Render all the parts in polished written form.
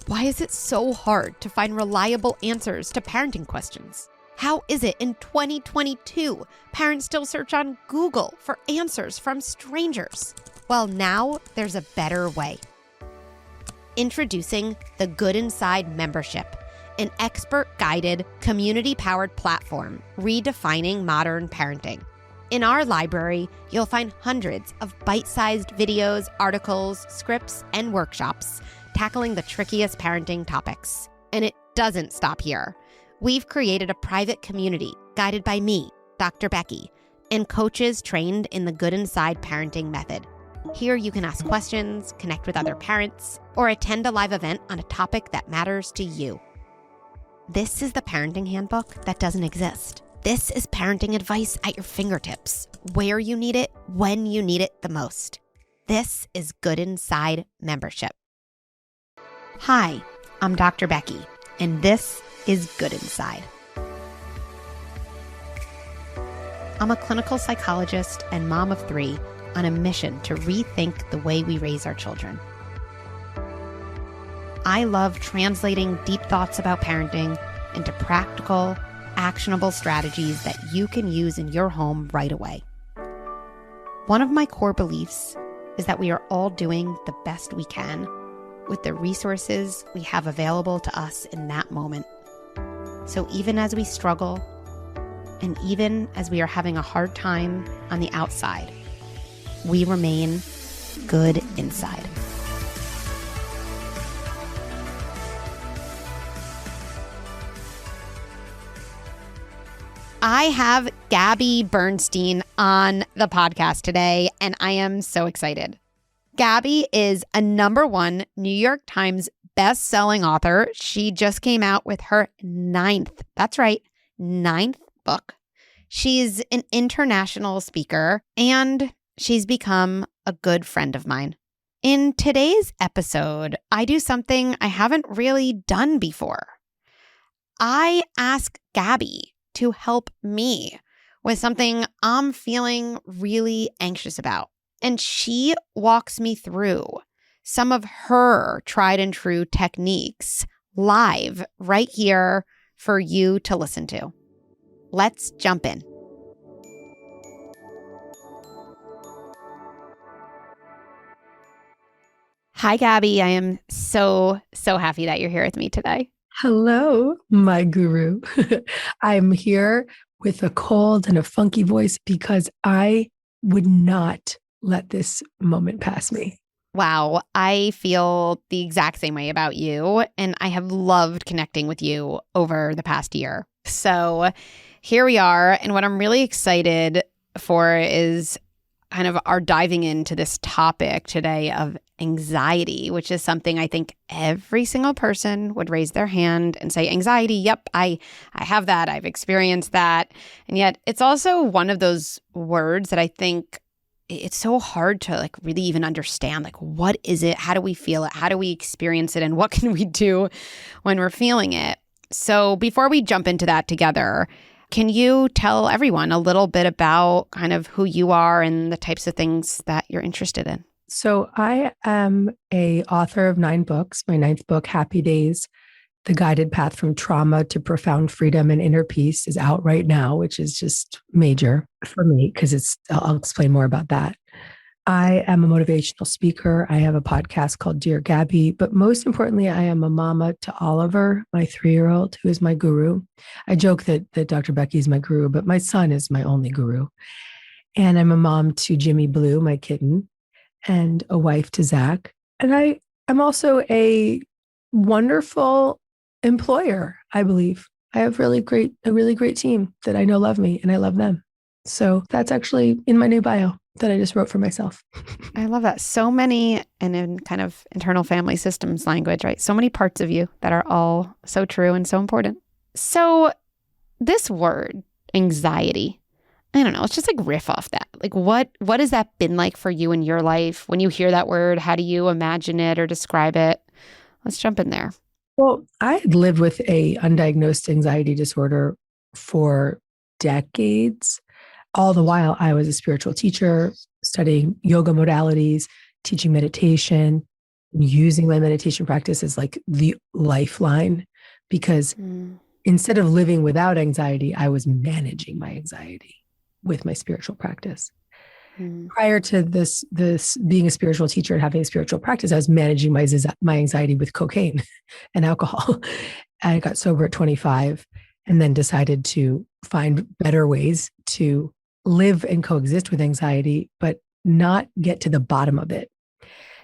Why is it so hard to find reliable answers to parenting questions? How is it in 2022, parents still search on Google for answers from strangers? Well, now there's a better way. Introducing the Good Inside membership, an expert-guided, community-powered platform redefining modern parenting. In our library, you'll find hundreds of bite-sized videos, articles, scripts, and workshops tackling the trickiest parenting topics. And it doesn't stop here. We've created a private community guided by me, Dr. Becky, and coaches trained in the Good Inside parenting method. Here you can ask questions, connect with other parents, or attend a live event on a topic that matters to you. This is the parenting handbook that doesn't exist. This is parenting advice at your fingertips, where you need it, when you need it the most. This is Good Inside membership. Hi, I'm Dr. Becky, and this is Good Inside. I'm a clinical psychologist and mom of 3 on a mission to rethink the way we raise our children. I love translating deep thoughts about parenting into practical, actionable strategies that you can use in your home right away. One of my core beliefs is that we are all doing the best we can with the resources we have available to us in that moment. So even as we struggle, and even as we are having a hard time on the outside, we remain good inside. I have Gabby Bernstein on the podcast today, and I am so excited. Gabby is a #1 New York Times best-selling author. She just came out with her 9th, that's right, 9th book. She's an international speaker, and she's become a good friend of mine. In today's episode, I do something I haven't really done before. I ask Gabby to help me with something I'm feeling really anxious about. And she walks me through some of her tried and true techniques live right here for you to listen to. Let's jump in. Hi, Gabby. I am so happy that you're here with me today. Hello, my guru. I'm here with a cold and a funky voice because I would not let this moment pass me. Wow, I feel the exact same way about you, and I have loved connecting with you over the past year. So here we are, and what I'm really excited for is kind of our diving into this topic today of anxiety, which is something I think every single person would raise their hand and say, anxiety, yep, I have that, I've experienced that. And yet it's also one of those words that I think it's so hard to really even understand, what is it? How do we feel it? How do we experience it? And what can we do when we're feeling it? So before we jump into that together, can you tell everyone a little bit about kind of who you are and the types of things that you're interested in? So I am a author of 9 books. My 9th book, Happy Days, The Guided Path from Trauma to Profound Freedom and Inner Peace, is out right now, which is just major for me because I'll explain more about that. I am a motivational speaker. I have a podcast called Dear Gabby, but most importantly, I am a mama to Oliver, my 3-year-old, who is my guru. I joke that Dr. Becky is my guru, but my son is my only guru. And I'm a mom to Jimmy Blue, my kitten, and a wife to Zach. And I'm also a wonderful employer, I believe. I have a really great team that I know love me, and I love them. So that's actually in my new bio that I just wrote for myself. I love that. So many, and in kind of internal family systems language, right? So many parts of you that are all so true and so important. So this word, anxiety, I don't know, let's just riff off that. What has that been like for you in your life? When you hear that word, how do you imagine it or describe it? Let's jump in there. Well, I had lived with a undiagnosed anxiety disorder for decades. All the while, I was a spiritual teacher, studying yoga modalities, teaching meditation, using my meditation practice as like the lifeline, because instead of living without anxiety, I was managing my anxiety with my spiritual practice. Prior to this being a spiritual teacher and having a spiritual practice, I was managing my anxiety with cocaine and alcohol. I got sober at 25 and then decided to find better ways to live and coexist with anxiety, but not get to the bottom of it.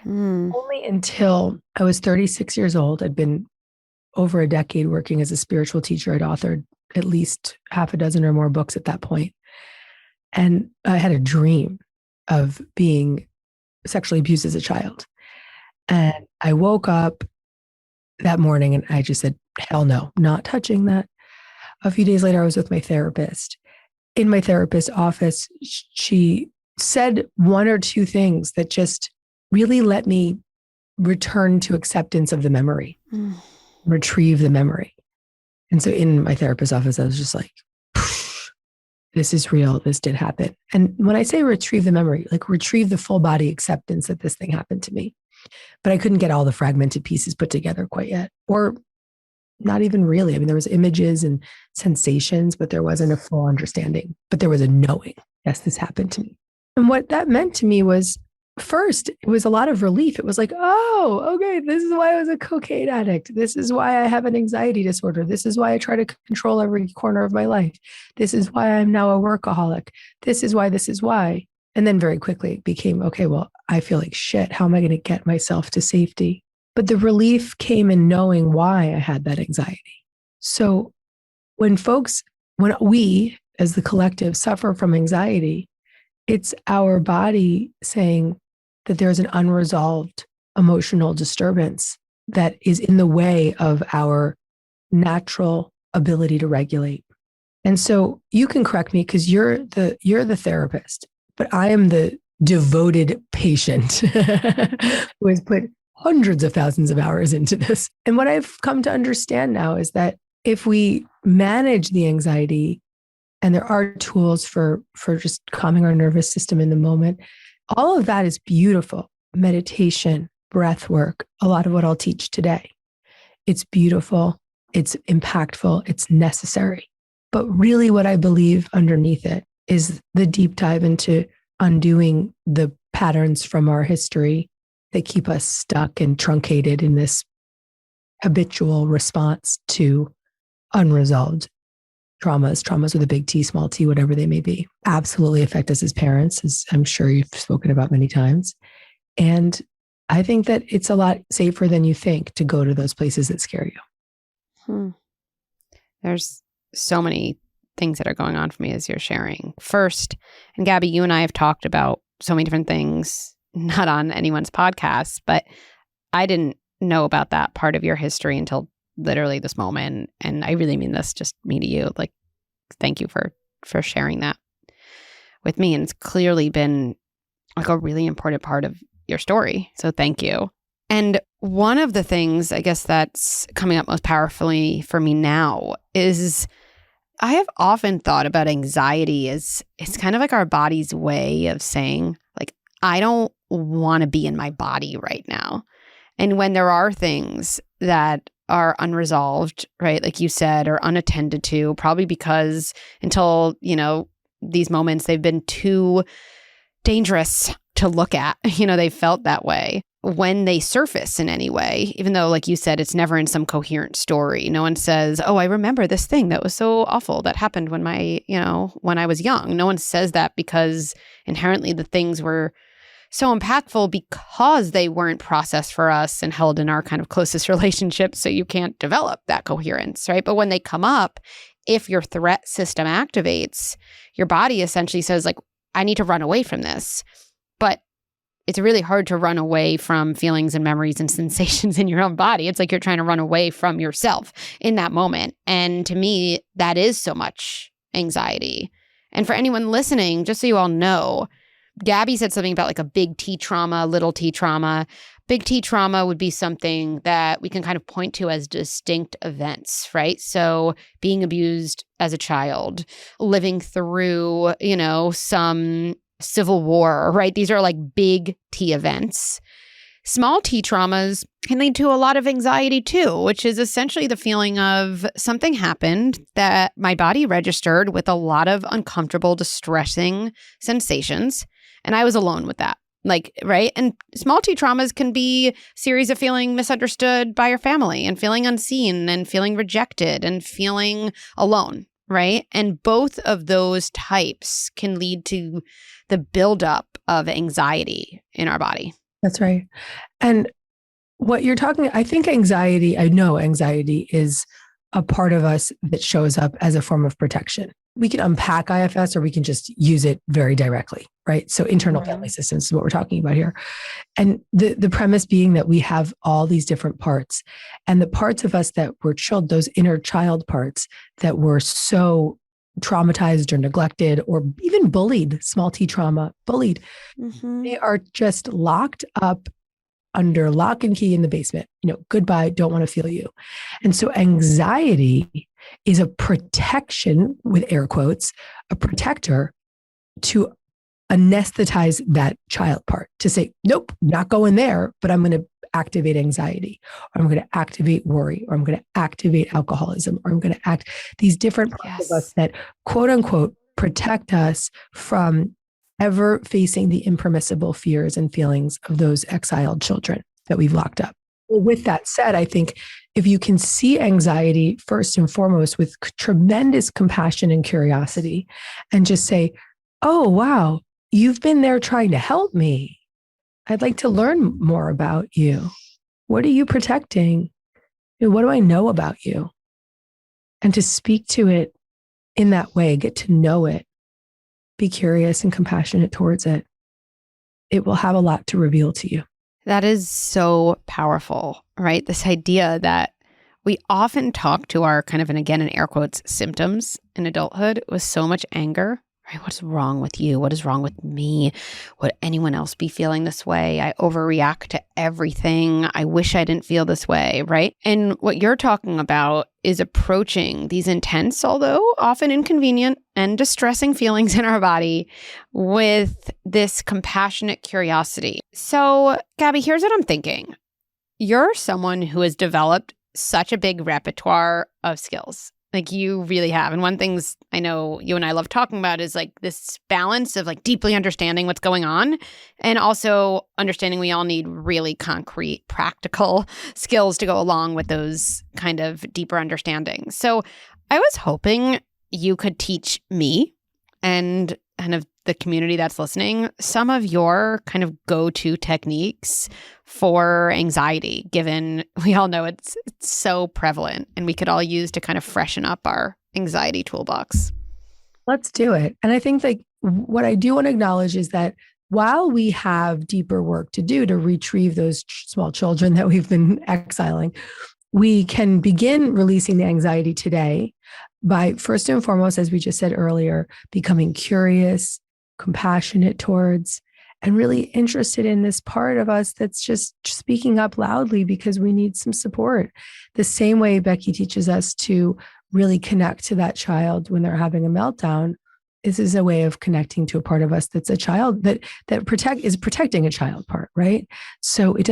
Only until I was 36 years old. I'd been over a decade working as a spiritual teacher. I'd authored at least half a dozen or more books at that point. And I had a dream of being sexually abused as a child. And I woke up that morning and I just said, hell no, not touching that. A few days later, I was with my therapist. In my therapist's office, she said one or two things that just really let me return to acceptance of the memory, retrieve the memory. And so in my therapist's office, I was just like, this is real. This did happen. And when I say retrieve the memory, like retrieve the full body acceptance that this thing happened to me. But I couldn't get all the fragmented pieces put together quite yet, or not even really. I mean, there was images and sensations, but there wasn't a full understanding, but there was a knowing, yes, this happened to me. And what that meant to me was, first, it was a lot of relief. It was like, oh, okay, this is why I was a cocaine addict. This is why I have an anxiety disorder. This is why I try to control every corner of my life. This is why I'm now a workaholic. This is why. And then very quickly it became, okay, well, I feel like shit. How am I going to get myself to safety? But the relief came in knowing why I had that anxiety. So when we as the collective suffer from anxiety, it's our body saying that there's an unresolved emotional disturbance that is in the way of our natural ability to regulate. And so you can correct me because you're the therapist, but I am the devoted patient who has put hundreds of thousands of hours into this. And what I've come to understand now is that if we manage the anxiety, and there are tools for just calming our nervous system in the moment, all of that is beautiful. Meditation, breath work, a lot of what I'll teach today. It's beautiful, it's impactful, it's necessary. But really what I believe underneath it is the deep dive into undoing the patterns from our history that keep us stuck and truncated in this habitual response to unresolved traumas with a big T, small t, whatever they may be, absolutely affect us as parents, as I'm sure you've spoken about many times. And I think that it's a lot safer than you think to go to those places that scare you. There's so many things that are going on for me as you're sharing. First, and Gabby, you and I have talked about so many different things, not on anyone's podcast, but I didn't know about that part of your history until literally this moment. And I really mean this, just me to you. Like, thank you for sharing that with me. And it's clearly been like a really important part of your story. So thank you. And one of the things, I guess, that's coming up most powerfully for me now is I have often thought about anxiety as it's kind of like our body's way of saying, like, I don't want to be in my body right now. And when there are things that are unresolved, right, like you said, or unattended to, probably because until, these moments, they've been too dangerous to look at. They felt that way. When they surface in any way, even though, like you said, it's never in some coherent story. No one says, oh, I remember this thing that was so awful that happened when when I was young. No one says that because inherently the things were so impactful because they weren't processed for us and held in our kind of closest relationships. So you can't develop that coherence, right? But when they come up, if your threat system activates, your body essentially says, like, I need to run away from this. But it's really hard to run away from feelings and memories and sensations in your own body. It's like you're trying to run away from yourself in that moment. And to me, that is so much anxiety. And for anyone listening, just so you all know, Gabby said something about like a big T trauma, little T trauma. Big T trauma would be something that we can kind of point to as distinct events, right? So being abused as a child, living through, some civil war, right? These are like big T events. Small T traumas can lead to a lot of anxiety too, which is essentially the feeling of something happened that my body registered with a lot of uncomfortable, distressing sensations. And I was alone with that. Right? And small T traumas can be a series of feeling misunderstood by your family and feeling unseen and feeling rejected and feeling alone, right? And both of those types can lead to the buildup of anxiety in our body. That's right. And what you're talking, I know anxiety is a part of us that shows up as a form of protection. We can unpack IFS or we can just use it very directly, right? So internal family systems is what we're talking about here. And the premise being that we have all these different parts, and the parts of us that were chilled, those inner child parts that were so traumatized or neglected or even bullied, small T trauma, bullied, they are just locked up under lock and key in the basement. Goodbye, don't want to feel you. And so anxiety is a protection, with air quotes, a protector to anesthetize that child part, to say, nope, not going there, but I'm going to activate anxiety, or I'm going to activate worry, or I'm going to activate alcoholism, or I'm going to act these different parts of us that quote unquote protect us from ever facing the impermissible fears and feelings of those exiled children that we've locked up. Well, with that said, I think if you can see anxiety first and foremost with tremendous compassion and curiosity, and just say, oh, wow, you've been there trying to help me. I'd like to learn more about you. What are you protecting? What do I know about you? And to speak to it in that way, get to know it, be curious and compassionate towards it. It will have a lot to reveal to you. That is so powerful, right? This idea that we often talk to our kind of, and again, in air quotes, symptoms in adulthood with so much anger, right? What's wrong with you? What is wrong with me? Would anyone else be feeling this way? I overreact to everything. I wish I didn't feel this way, right? And what you're talking about is approaching these intense, although often inconvenient and distressing feelings in our body with this compassionate curiosity. So, Gabby, here's what I'm thinking. You're someone who has developed such a big repertoire of skills. You really have. And one things I know you and I love talking about is this balance of deeply understanding what's going on, and also understanding we all need really concrete, practical skills to go along with those kind of deeper understandings. So I was hoping you could teach me and kind of the community that's listening some of your kind of go-to techniques for anxiety, given we all know it's so prevalent and we could all use to kind of freshen up our anxiety toolbox. Let's do it. And I think what I do want to acknowledge is that while we have deeper work to do to retrieve those small children that we've been exiling, we can begin releasing the anxiety today by, first and foremost, as we just said earlier, becoming curious, compassionate towards, and really interested in this part of us that's just speaking up loudly because we need some support. The same way Becky teaches us to really connect to that child when they're having a meltdown, this is a way of connecting to a part of us that's a child that is protecting a child part, right? So it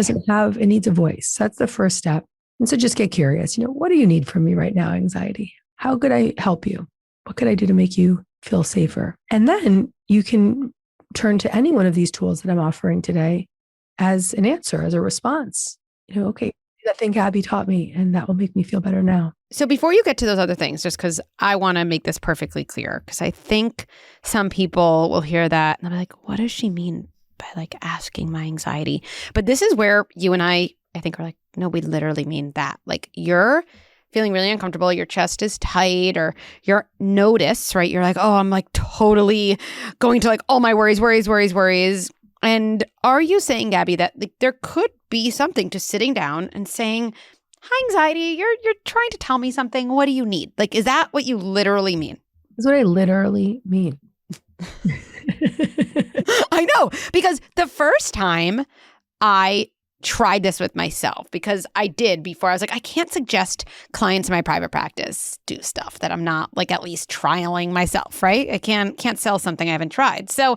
needs a voice. That's the first step. And so just get curious. What do you need from me right now, anxiety? How could I help you? What could I do to make you feel safer? And then you can turn to any one of these tools that I'm offering today as an answer, as a response. Okay, that thing Gabby taught me, and that will make me feel better now. So before you get to those other things, just because I want to make this perfectly clear, because I think some people will hear that and they'll be like, what does she mean by asking my anxiety? But this is where you and I think are no, we literally mean that. You're feeling really uncomfortable, your chest is tight, or you're notice, right? You're oh, I'm totally going to all my worries. And are you saying, Gabby, that there could be something to sitting down and saying, hi, anxiety, you're trying to tell me something. What do you need? Is that what you literally mean? That's what I literally mean. I know, because the first time I tried this with myself, because I did before, I was I can't suggest clients in my private practice do stuff that I'm not at least trialing myself, right? I can't sell something I haven't tried. So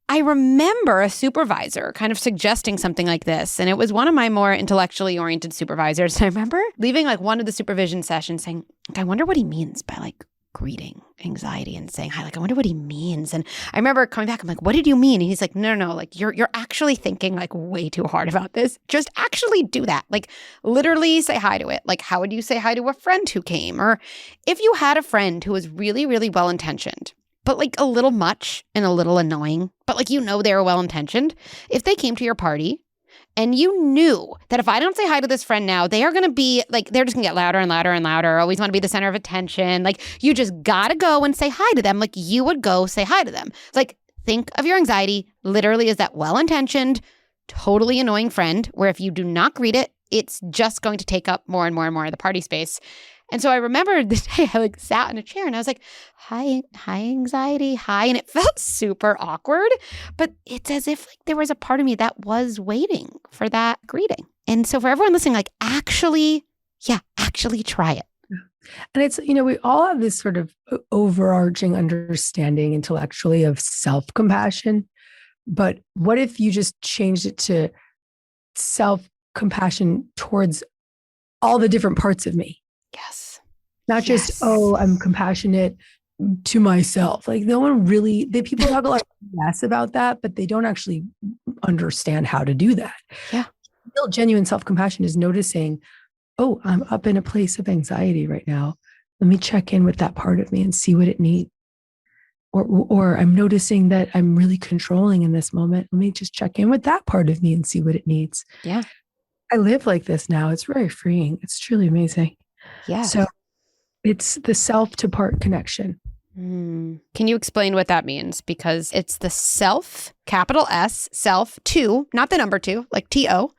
I remember a supervisor kind of suggesting something like this. And it was one of my more intellectually oriented supervisors. I remember leaving like one of the supervision sessions saying, I wonder what he means by like greeting anxiety and saying hi. Like, I wonder what he means. And I remember coming back, I'm like, what did you mean? And he's like, no, like you're actually thinking like way too hard about this. Just actually do that. Like literally say hi to it. Like, how would you say hi to a friend who came? Or if you had a friend who was really, really well-intentioned, but like a little much and a little annoying, but like, they were well-intentioned. If they came to your party and you knew that if I don't say hi to this friend now, they are going to be like, they're just going to get louder and louder and louder, always want to be the center of attention. Like you just got to go and say hi to them. Like you would go say hi to them. Like think of your anxiety literally as that well-intentioned, totally annoying friend where if you do not greet it, it's just going to take up more and more and more of the party space. And so I remember the day I like sat in a chair and I was like, hi, anxiety, hi. And it felt super awkward, but it's as if like there was a part of me that was waiting for that greeting. And so for everyone listening, like actually try it. And it's, we all have this sort of overarching understanding intellectually of self-compassion. But what if you just changed it to self-compassion towards all the different parts of me? Yes. Not just, I'm compassionate to myself. Like no one really, people talk a lot about that, but they don't actually understand how to do that. Yeah. Real genuine self-compassion is noticing, I'm up in a place of anxiety right now. Let me check in with that part of me and see what it needs. Or I'm noticing that I'm really controlling in this moment. Let me just check in with that part of me and see what it needs. Yeah. I live like this now. It's very freeing. It's truly amazing. Yeah. So it's the self to part connection. Can you explain what that means? Because it's the self, capital S, self, to, not the number two, like T-O,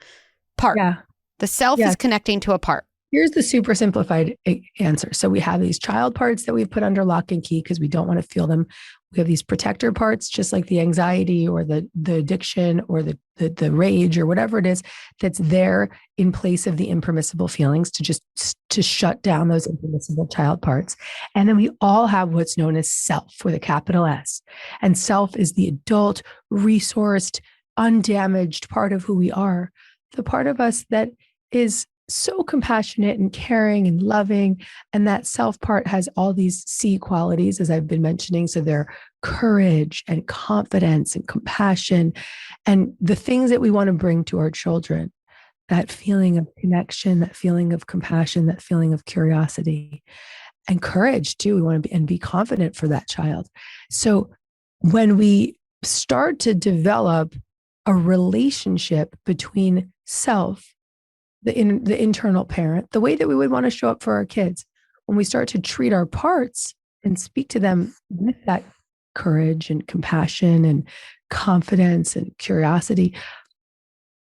part. Yeah. The self is connecting to a part. Here's the super simplified answer. So we have these child parts that we've put under lock and key because we don't want to feel them. We have these protector parts, just like the anxiety or the addiction or the rage or whatever it is that's there in place of the impermissible feelings to shut down those impermissible child parts. And then we all have what's known as self with a capital S. And self is the adult, resourced, undamaged part of who we are. The part of us that is so compassionate and caring and loving. And that self part has all these C qualities, as I've been mentioning. So they're courage and confidence and compassion and the things that we want to bring to our children, that feeling of connection, that feeling of compassion, that feeling of curiosity and courage too. We want to be confident for that child. So when we start to develop a relationship between self, the internal parent, the way that we would want to show up for our kids, when we start to treat our parts and speak to them with that courage and compassion and confidence and curiosity,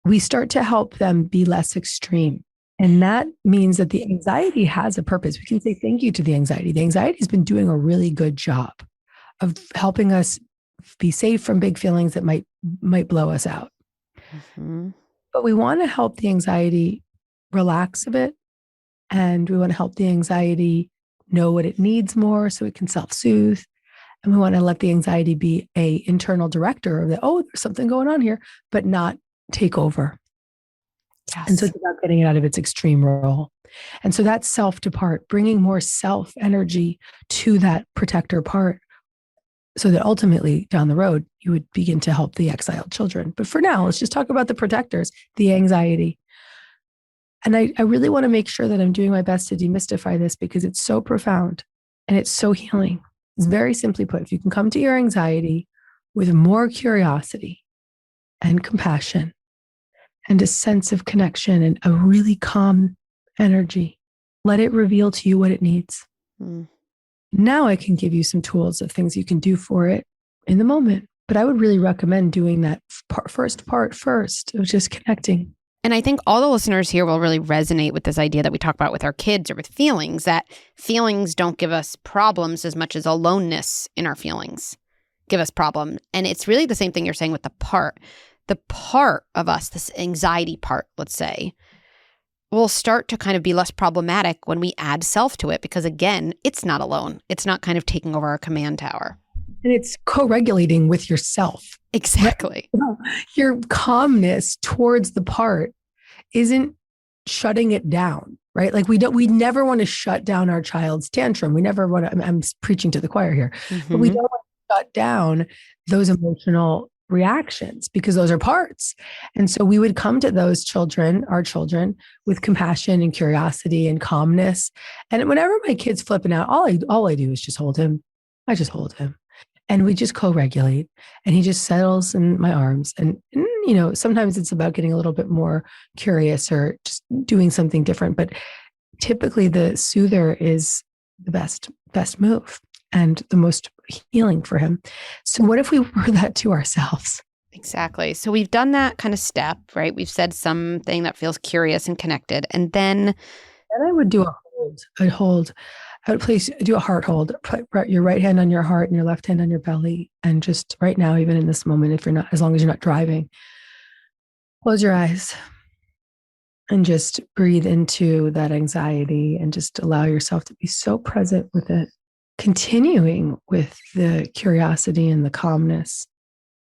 we start to help them be less extreme. And that means that the anxiety has a purpose. We can say thank you to the anxiety. The anxiety has been doing a really good job of helping us be safe from big feelings that might blow us out. Mm-hmm. But we want to help the anxiety relax a bit. And we want to help the anxiety know what it needs more so it can self-soothe. And we want to let the anxiety be an internal director of that, there's something going on here, but not take over. Yes. And so it's about getting it out of its extreme role. And so that's self to part, bringing more self energy to that protector part so that ultimately down the road, you would begin to help the exiled children. But for now, let's just talk about the protectors, the anxiety. And I really want to make sure that I'm doing my best to demystify this because it's so profound and it's so healing. It's very simply put, if you can come to your anxiety with more curiosity and compassion and a sense of connection and a really calm energy, let it reveal to you what it needs. Now I can give you some tools of things you can do for it in the moment. But I would really recommend doing that first part first of just connecting. And I think all the listeners here will really resonate with this idea that we talk about with our kids or with feelings, that feelings don't give us problems as much as aloneness in our feelings give us problems. And it's really the same thing you're saying with the part. The part of us, this anxiety part, let's say, will start to kind of be less problematic when we add self to it because, again, it's not alone. It's not kind of taking over our command tower. And it's co-regulating with yourself. Exactly. Your calmness towards the part isn't shutting it down, right? Like we never want to shut down our child's tantrum. We never want to, I'm preaching to the choir here, but we don't want to shut down those emotional reactions because those are parts. And so we would come to those children, our children, with compassion and curiosity and calmness. And whenever my kid's flipping out, all I do is just hold him. I just hold him. And we just co-regulate, and he just settles in my arms. And sometimes it's about getting a little bit more curious or just doing something different. But typically the soother is the best move and the most healing for him. So what if we were that to ourselves? Exactly. So we've done that kind of step, right? We've said something that feels curious and connected. And then I would do a hold. I would do a heart hold. Put your right hand on your heart and your left hand on your belly. And just right now, even in this moment, as long as you're not driving, close your eyes and just breathe into that anxiety and just allow yourself to be so present with it. Continuing with the curiosity and the calmness,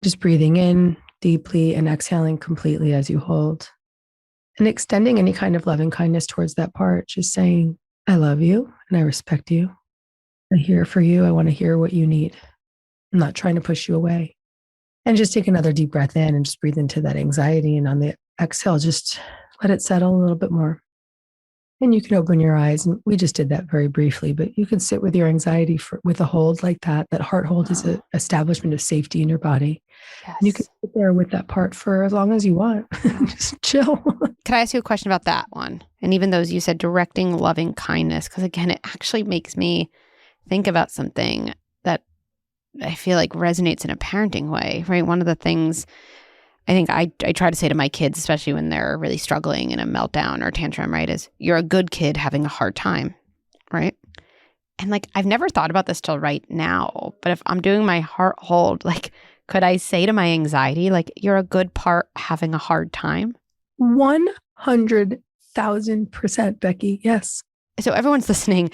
just breathing in deeply and exhaling completely as you hold. And extending any kind of loving kindness towards that part, just saying, I love you and I respect you. I'm here for you. I want to hear what you need. I'm not trying to push you away. And just take another deep breath in and just breathe into that anxiety. And on the exhale, just let it settle a little bit more. And you can open your eyes. And we just did that very briefly, but you can sit with your anxiety with a hold like that. That heart hold is an establishment of safety in your body. Yes. And you can sit there with that part for as long as you want. Just chill. Can I ask you a question about that one? And even those you said directing loving kindness, because again, it actually makes me think about something that I feel like resonates in a parenting way, right? One of the things I think I try to say to my kids, especially when they're really struggling in a meltdown or tantrum, right, is you're a good kid having a hard time, right? And like, I've never thought about this till right now, but if I'm doing my heart hold, like, could I say to my anxiety, like, you're a good part having a hard time? 100,000%, Becky. Yes. So everyone's listening.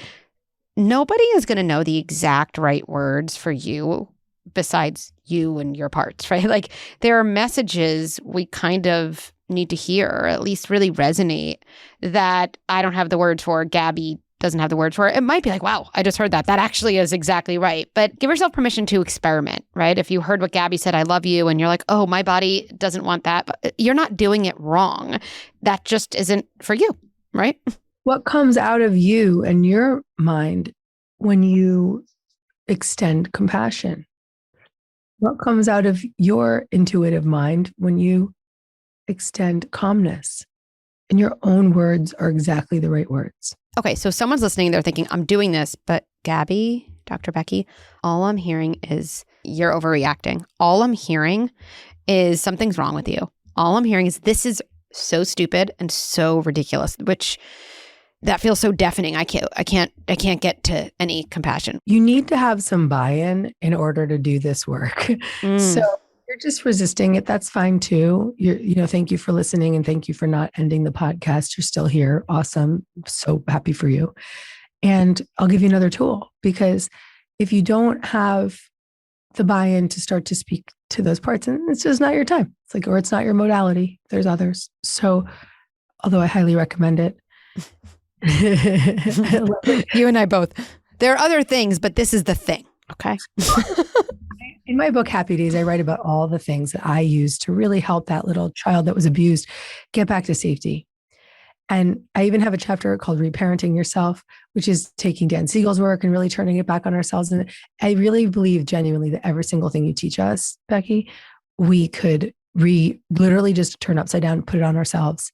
Nobody is going to know the exact right words for you besides you and your parts, right? Like there are messages we kind of need to hear, or at least really resonate, that I don't have the words for, Gabby doesn't have the words for. It might be like, wow, I just heard that. That actually is exactly right. But give yourself permission to experiment, right? If you heard what Gabby said, I love you, and you're like, oh, my body doesn't want that, but you're not doing it wrong. That just isn't for you, right? What comes out of you and your mind when you extend compassion? What comes out of your intuitive mind when you extend calmness? And your own words are exactly the right words. Okay, so someone's listening, they're thinking, I'm doing this, but Gabby, Dr. Becky, all I'm hearing is you're overreacting. All I'm hearing is something's wrong with you. All I'm hearing is this is so stupid and so ridiculous, which that feels so deafening. I can't get to any compassion. You need to have some buy-in in order to do this work. So you're just resisting it. That's fine too. Thank you for listening and thank you for not ending the podcast. You're still here. Awesome. So happy for you. And I'll give you another tool, because if you don't have the buy-in to start to speak to those parts, and it's just not your time. It's like, or it's not your modality. There's others. So although I highly recommend it. You and I both. There are other things, but this is the thing. Okay. In my book, Happy Days, I write about all the things that I use to really help that little child that was abused get back to safety. And I even have a chapter called Reparenting Yourself, which is taking Dan Siegel's work and really turning it back on ourselves. And I really believe genuinely that every single thing you teach us, Becky, we could literally just turn upside down, put it on ourselves.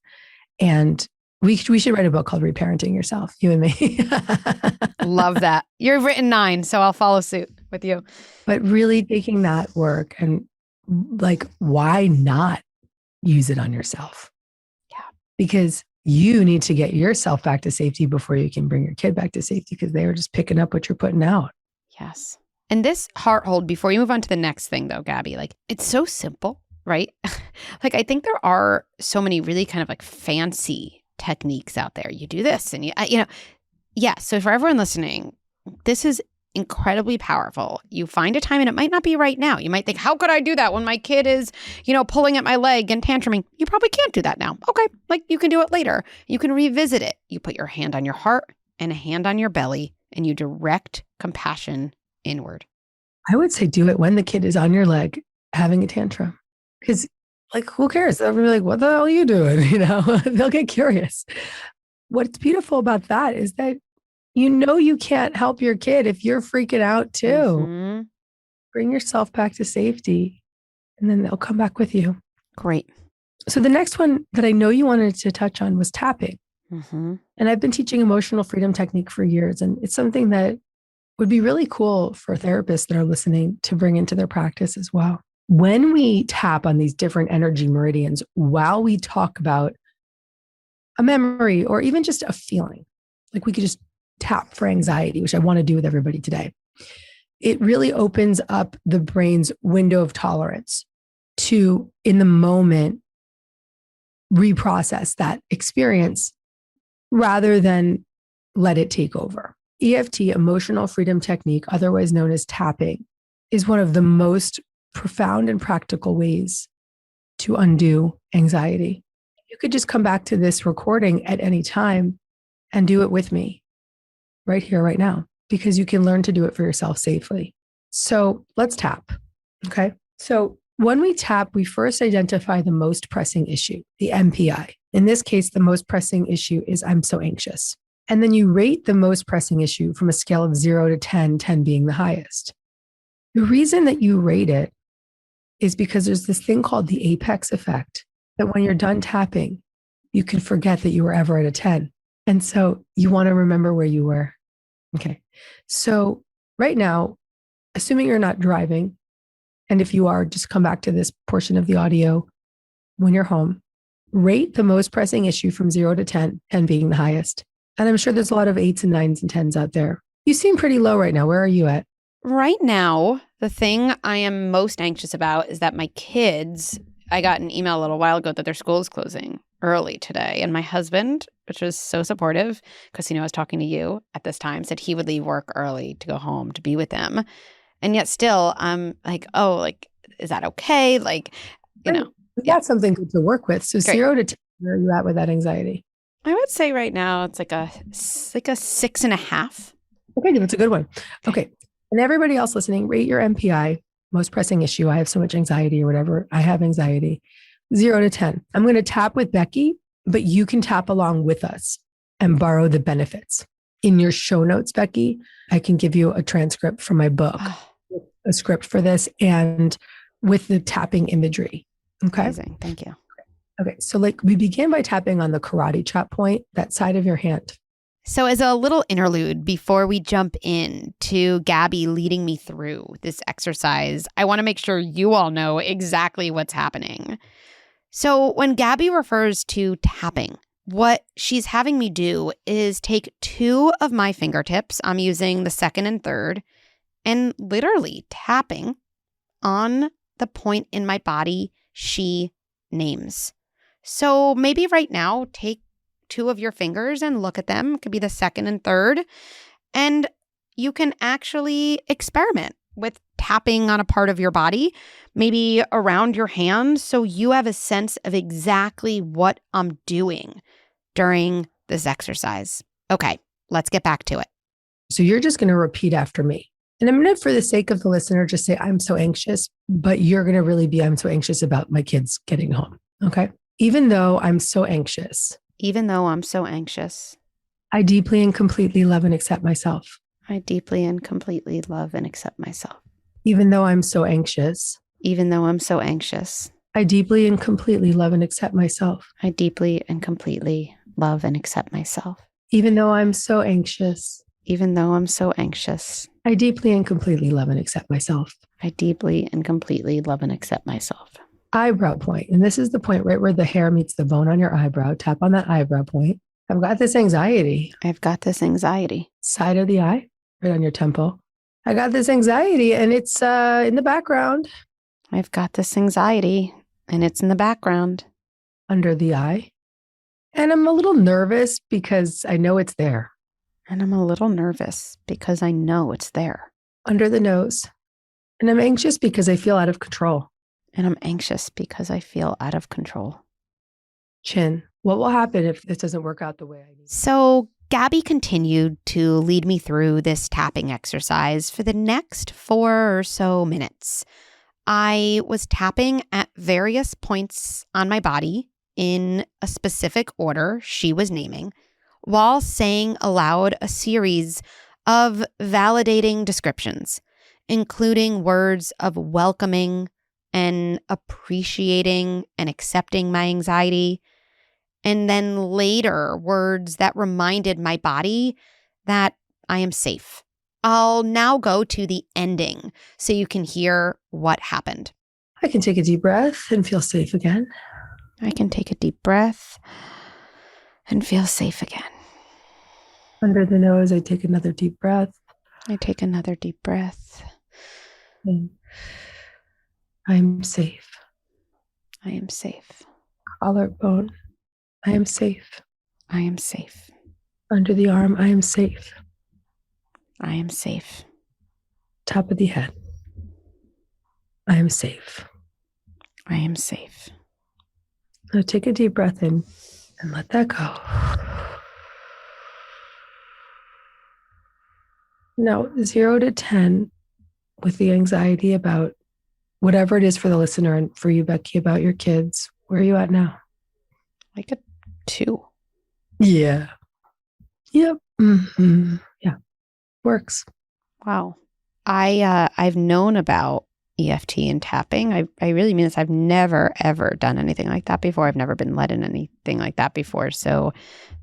And we should write a book called Reparenting Yourself, you and me. Love that. You've written 9, so I'll follow suit with you. But really taking that work and like, why not use it on yourself? Yeah. Because you need to get yourself back to safety before you can bring your kid back to safety, because they are just picking up what you're putting out. Yes. And this heart hold, before you move on to the next thing though, Gabby, like it's so simple, right? Like I think there are so many really kind of like fancy techniques out there. You do this and yeah. So for everyone listening, this is incredibly powerful. You find a time, and it might not be right now. You might think, how could I do that when my kid is, pulling at my leg and tantruming? You probably can't do that now. Okay, like you can do it later. You can revisit it. You put your hand on your heart and a hand on your belly, and you direct compassion inward. I would say do it when the kid is on your leg having a tantrum. Because who cares? They'll be like, what the hell are you doing? They'll get curious. What's beautiful about that is that you can't help your kid if you're freaking out too. Mm-hmm. Bring yourself back to safety, and then they'll come back with you. Great. So the next one that I know you wanted to touch on was tapping. Mm-hmm. And I've been teaching emotional freedom technique for years. And it's something that would be really cool for therapists that are listening to bring into their practice as well. When we tap on these different energy meridians while we talk about a memory or even just a feeling, like we could just tap for anxiety, which I want to do with everybody today. It really opens up the brain's window of tolerance to, in the moment, reprocess that experience rather than let it take over. EFT, emotional freedom technique, otherwise known as tapping, is one of the most profound and practical ways to undo anxiety. You could just come back to this recording at any time and do it with me right here, right now, because you can learn to do it for yourself safely. So let's tap. Okay. So when we tap, we first identify the most pressing issue, the MPI. In this case, the most pressing issue is I'm so anxious. And then you rate the most pressing issue from a scale of 0 to 10, 10 being the highest. The reason that you rate it is because there's this thing called the apex effect, that when you're done tapping, you can forget that you were ever at a 10. And so you want to remember where you were. Okay. So right now, assuming you're not driving, and if you are, just come back to this portion of the audio when you're home, rate the most pressing issue from 0 to 10, 10 being the highest. And I'm sure there's a lot of 8s and 9s and 10s out there. You seem pretty low right now. Where are you at? Right now, the thing I am most anxious about is that my kids, I got an email a little while ago that their school is closing early today. And my husband, which was so supportive, because I was talking to you at this time, said he would leave work early to go home to be with them. And yet still, I'm like, is that okay? We got something good to work with. So Great. 0 to 10, where are you at with that anxiety? I would say right now it's like a 6.5. Okay, that's a good one. Okay. And everybody else listening, rate your MPI, most pressing issue. I have so much anxiety or whatever. I have anxiety. 0 to 10. I'm going to tap with Becky, but you can tap along with us and borrow the benefits. In your show notes, Becky, I can give you a transcript from my book, a script for this, and with the tapping imagery. Okay. Amazing. Thank you. Okay. So we begin by tapping on the karate chop point, that side of your hand. So as a little interlude before we jump in to Gabby leading me through this exercise, I want to make sure you all know exactly what's happening. So when Gabby refers to tapping, what she's having me do is take 2 of my fingertips, I'm using the second and third, and literally tapping on the point in my body she names. So maybe right now, take 2 of your fingers and look at them. It could be the second and third. And you can actually experiment with tapping on a part of your body, maybe around your hand, so you have a sense of exactly what I'm doing during this exercise. Okay, let's get back to it. So you're just going to repeat after me. And I'm going to, for the sake of the listener, just say, I'm so anxious, but you're going to really be, I'm so anxious about my kids getting home. Okay. Even though I'm so anxious. Even though I'm so anxious. I deeply and completely love and accept myself. I deeply and completely love and accept myself. Even though I'm so anxious. Even though I'm so anxious. I deeply and completely love and accept myself. I deeply and completely love and accept myself. Even though I'm so anxious. Even though I'm so anxious. I deeply and completely love and accept myself. I deeply and completely love and accept myself. Eyebrow point. And this is the point right where the hair meets the bone on your eyebrow. Tap on that eyebrow point. I've got this anxiety. I've got this anxiety. Side of the eye, right on your temple. I got this anxiety and it's in the background. I've got this anxiety and it's in the background. Under the eye. And I'm a little nervous because I know it's there. And I'm a little nervous because I know it's there. Under the nose. And I'm anxious because I feel out of control. And I'm anxious because I feel out of control. Chin. What will happen if this doesn't work out the way I need? So Gabby continued to lead me through this tapping exercise for the next 4 or so minutes. I was tapping at various points on my body in a specific order she was naming, while saying aloud a series of validating descriptions, including words of welcoming and appreciating and accepting my anxiety, and then later words that reminded my body that I am safe. I'll now go to the ending so you can hear what happened. I can take a deep breath and feel safe again. I can take a deep breath and feel safe again. Under the nose, I take another deep breath. I take another deep breath. And I'm safe. I am safe. Collarbone, I am safe. I am safe. Under the arm, I am safe. I am safe. Top of the head, I am safe. I am safe. Now take a deep breath in and let that go. Now, 0 to 10 with the anxiety about whatever it is for the listener and for you, Becky, about your kids. Where are you at now? Like a 2. Yeah. Yep. Mm-hmm. Yeah. Works. Wow. I've known about EFT and tapping. I really mean this. I've never, ever done anything like that before. I've never been led in anything like that before. So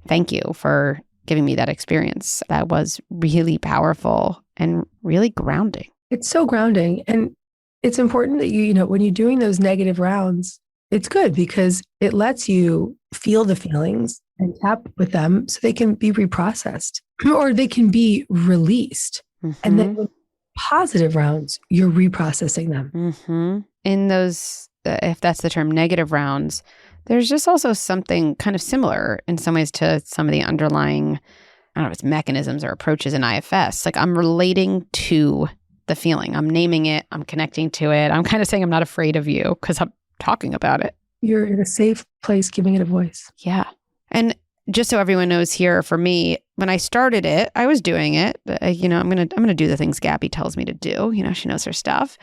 thank you for giving me that experience. That was really powerful and really grounding. It's so grounding. And it's important that you know, when you're doing those negative rounds, it's good because it lets you feel the feelings and tap with them so they can be reprocessed or they can be released. Mm-hmm. And then with positive rounds, you're reprocessing them. Mm-hmm. In those, if that's the term, negative rounds, there's just also something kind of similar in some ways to some of the underlying, I don't know if it's mechanisms or approaches in IFS. Like I'm relating to the feeling. I'm naming it. I'm connecting to it. I'm kind of saying I'm not afraid of you because I'm talking about it. You're in a safe place, giving it a voice. Yeah. And just so everyone knows here, for me, when I started it, I was doing it. I'm gonna do the things Gabby tells me to do. She knows her stuff,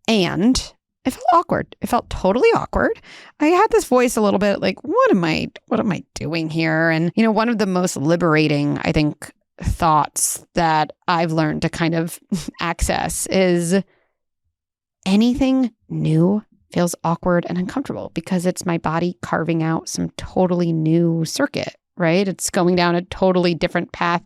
and it felt awkward. It felt totally awkward. I had this voice a little bit like, what am I doing here? And one of the most liberating, I think, thoughts that I've learned to kind of access is anything new feels awkward and uncomfortable because it's my body carving out some totally new circuit, right? It's going down a totally different path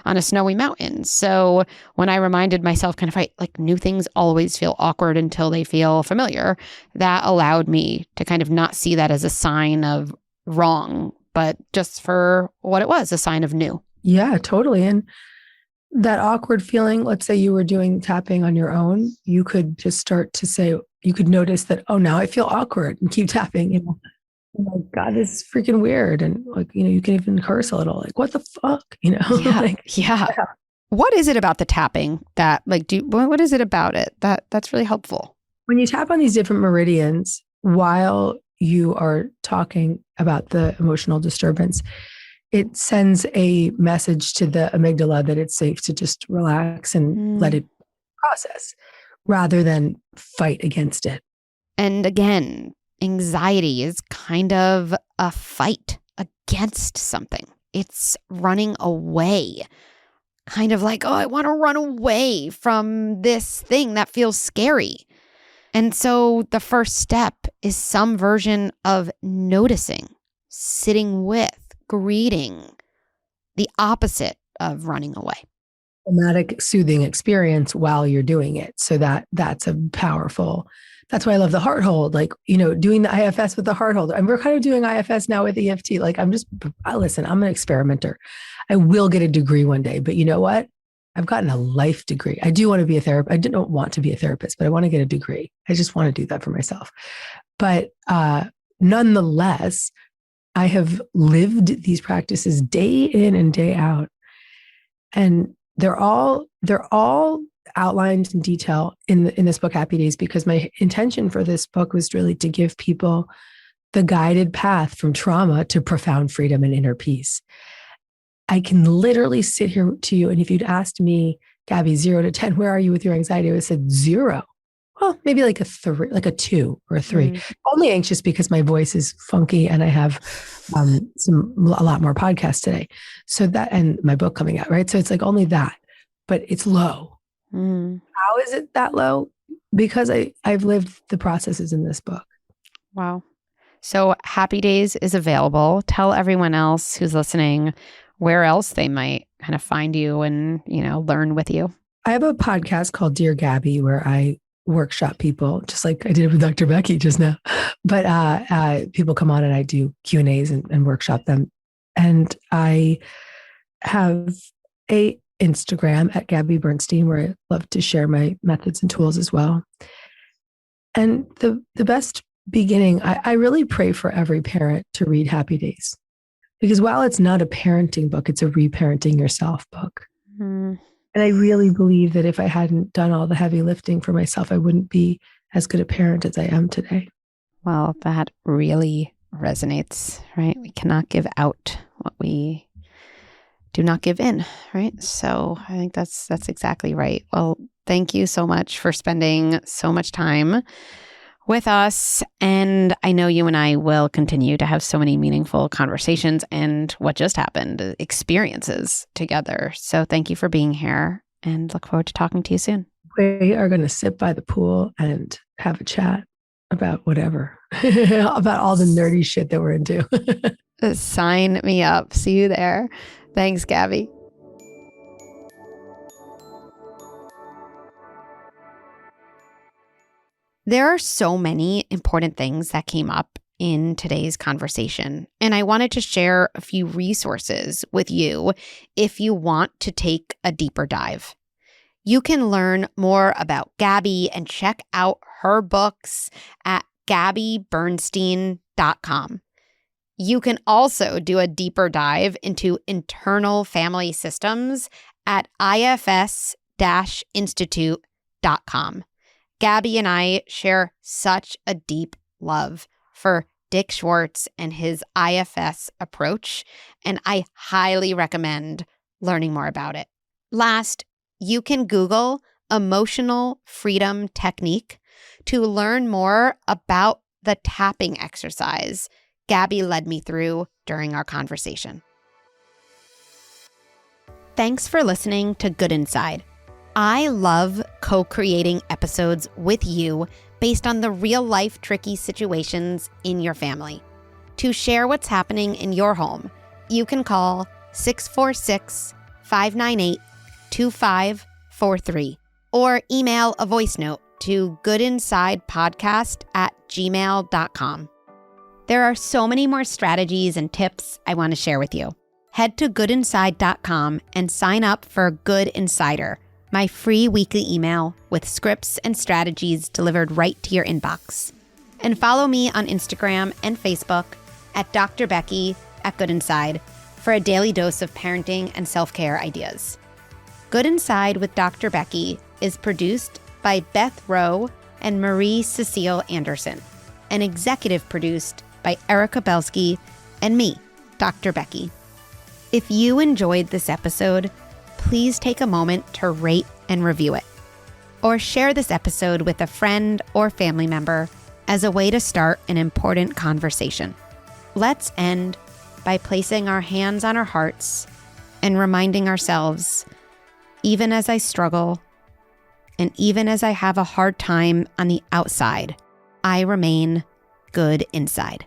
on a snowy mountain. So when I reminded myself kind of, like new things always feel awkward until they feel familiar, that allowed me to kind of not see that as a sign of wrong, but just for what it was, a sign of new. Yeah, totally. And that awkward feeling, let's say you were doing tapping on your own, you could just start to say, you could notice that, oh, now I feel awkward and keep tapping. Oh my God, this is freaking weird. And you can even curse a little, like, what the fuck? Yeah. Yeah. What is it about the tapping that what is it about it that's really helpful? When you tap on these different meridians while you are talking about the emotional disturbance, it sends a message to the amygdala that it's safe to just relax and let it process rather than fight against it. And again, anxiety is kind of a fight against something. It's running away. Kind of like, oh, I want to run away from this thing that feels scary. And so the first step is some version of noticing, sitting with, greeting, the opposite of running away. Somatic soothing experience while you're doing it. So that's a powerful, that's why I love the heart hold, doing the IFS with the heart hold. And we're kind of doing IFS now with EFT. Listen, I'm an experimenter. I will get a degree one day, but you know what? I've gotten a life degree. I do want to be a therapist. I didn't want to be a therapist, but I want to get a degree. I just want to do that for myself. But nonetheless, I have lived these practices day in and day out. And they're all outlined in detail in this book, Happy Days, because my intention for this book was really to give people the guided path from trauma to profound freedom and inner peace. I can literally sit here to you, and if you'd asked me, Gabby, 0 to 10, where are you with your anxiety? I would have said 0. Well, maybe like a 3, like a 2 or a 3. Only anxious because my voice is funky and I have a lot more podcasts today. So that, and my book coming out, right? So it's like only that, but it's low. How is it that low? Because I've lived the processes in this book. Wow. So Happy Days is available. Tell everyone else who's listening where else they might kind of find you and, learn with you. I have a podcast called Dear Gabby where I workshop people, just like I did with Dr. Becky just now. But people come on and I do Q&As and workshop them. And I have a Instagram at Gabby Bernstein where I love to share my methods and tools as well. And the best beginning, I really pray for every parent to read Happy Days. Because while it's not a parenting book, it's a reparenting yourself book. And I really believe that if I hadn't done all the heavy lifting for myself, I wouldn't be as good a parent as I am today. Well, that really resonates, right? We cannot give out what we do not give in, right? So I think that's exactly right. Well, thank you so much for spending so much time with us. And I know you and I will continue to have so many meaningful conversations and what just happened, experiences together. So thank you for being here and look forward to talking to you soon. We are going to sit by the pool and have a chat about whatever, about all the nerdy shit that we're into. Sign me up. See you there. Thanks, Gabby. There are so many important things that came up in today's conversation, and I wanted to share a few resources with you if you want to take a deeper dive. You can learn more about Gabby and check out her books at gabbybernstein.com. You can also do a deeper dive into internal family systems at ifs-institute.com. Gabby and I share such a deep love for Dick Schwartz and his IFS approach, and I highly recommend learning more about it. Last, you can Google emotional freedom technique to learn more about the tapping exercise Gabby led me through during our conversation. Thanks for listening to Good Inside. I love co-creating episodes with you based on the real-life tricky situations in your family. To share what's happening in your home, you can call 646-598-2543 or email a voice note to goodinsidepodcast@gmail.com. There are so many more strategies and tips I want to share with you. Head to goodinside.com and sign up for Good Insider, my free weekly email with scripts and strategies delivered right to your inbox. And follow me on Instagram and Facebook at Dr. Becky at Good Inside for a daily dose of parenting and self-care ideas. Good Inside with Dr. Becky is produced by Beth Rowe and Marie Cecile Anderson and executive produced by Erica Belsky and me, Dr. Becky. If you enjoyed this episode, please take a moment to rate and review it, or share this episode with a friend or family member as a way to start an important conversation. Let's end by placing our hands on our hearts and reminding ourselves, even as I struggle, and even as I have a hard time on the outside, I remain good inside.